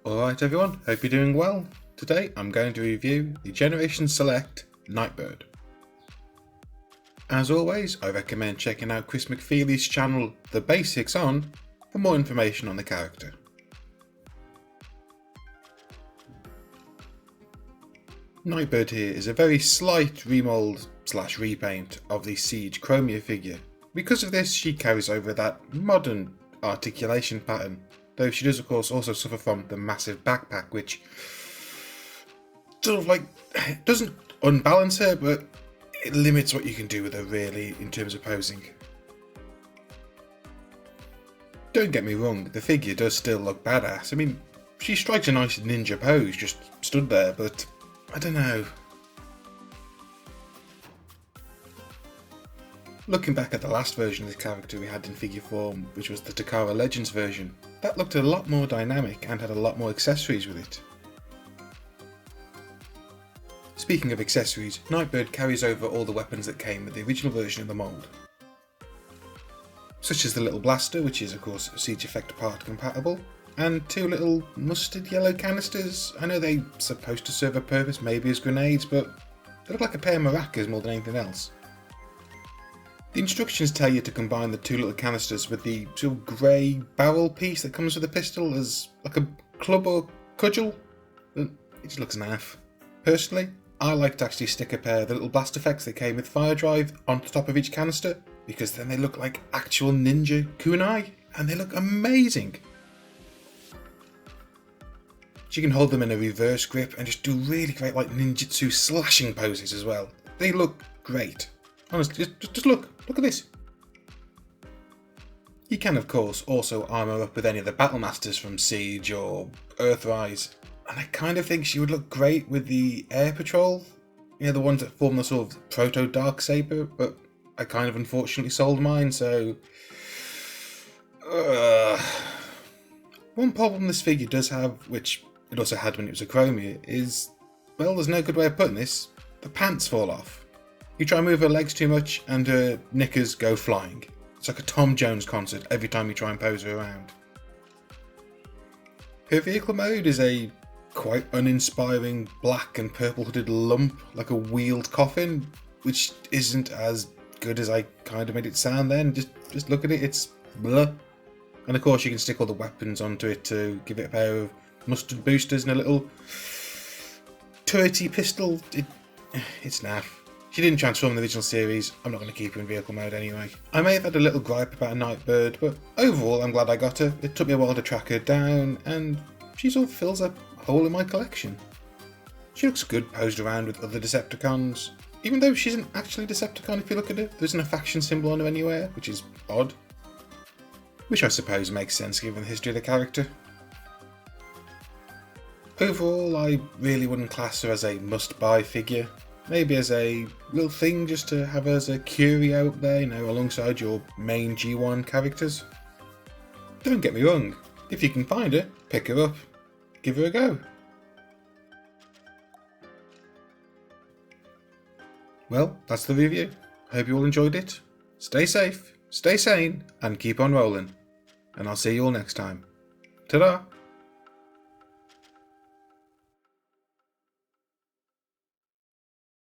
Alright everyone, hope you're doing well. Today I'm going to review the Generation Select Nightbird. As always, I recommend checking out Chris McFeely's channel The Basics On for more information on the character. Nightbird here is a very slight remold / repaint of the Siege Chromia figure. Because of this, she carries over that modern articulation pattern, though she does of course also suffer from the massive backpack, which sort of like doesn't unbalance her, but it limits what you can do with her really in terms of posing. Don't get me wrong, the figure does still look badass. I mean, she strikes a nice ninja pose just stood there, but I don't know. Looking back at the last version of the character we had in figure form, which was the Takara Legends version, that looked a lot more dynamic and had a lot more accessories with it. Speaking of accessories, Nightbird carries over all the weapons that came with the original version of the mould. Such as the little blaster, which is of course Siege Effect part compatible, and two little mustard yellow canisters. I know they're supposed to serve a purpose, maybe as grenades, but they look like a pair of maracas more than anything else. The instructions tell you to combine the two little canisters with the sort of grey barrel piece that comes with the pistol as like a club or cudgel. It just looks naff. Personally, I like to actually stick a pair of the little blast effects that came with Fire Drive onto the top of each canister, because then they look like actual ninja kunai, and they look amazing. You can hold them in a reverse grip and just do really great like ninjutsu slashing poses as well. They look great. Honestly, just look at this. You can of course also armour up with any of the Battle Masters from Siege or Earthrise, and I kind of think she would look great with the Air Patrol, you know, the ones that form the sort of proto Darksaber, but I kind of unfortunately sold mine, so one problem this figure does have, which it also had when it was a Chromia, is, well, there's no good way of putting this, the pants fall off. You try and move her legs too much and her knickers go flying. It's like a Tom Jones concert every time you try and pose her around. Her vehicle mode is a quite uninspiring black and purple hooded lump like a wheeled coffin, which isn't as good as I kind of made it sound then. Just look at it, it's blah. And of course you can stick all the weapons onto it to give it a pair of mustard boosters and a little turrety pistol. It's naff. She didn't transform in the original series. I'm not going to keep her in vehicle mode anyway. I may have had a little gripe about a Nightbird, but overall I'm glad I got her. It took me a while to track her down, and she sort of fills a hole in my collection. She looks good posed around with other Decepticons, even though she isn't actually Decepticon if you look at her. There isn't a faction symbol on her anywhere, which is odd. Which I suppose makes sense given the history of the character. Overall, I really wouldn't class her as a must-buy figure. Maybe as a little thing just to have as a curio up there, you know, alongside your main G1 characters. Don't get me wrong, if you can find her, pick her up, give her a go. Well, that's the review. I hope you all enjoyed it. Stay safe, stay sane, and keep on rolling. And I'll see you all next time. Ta-da!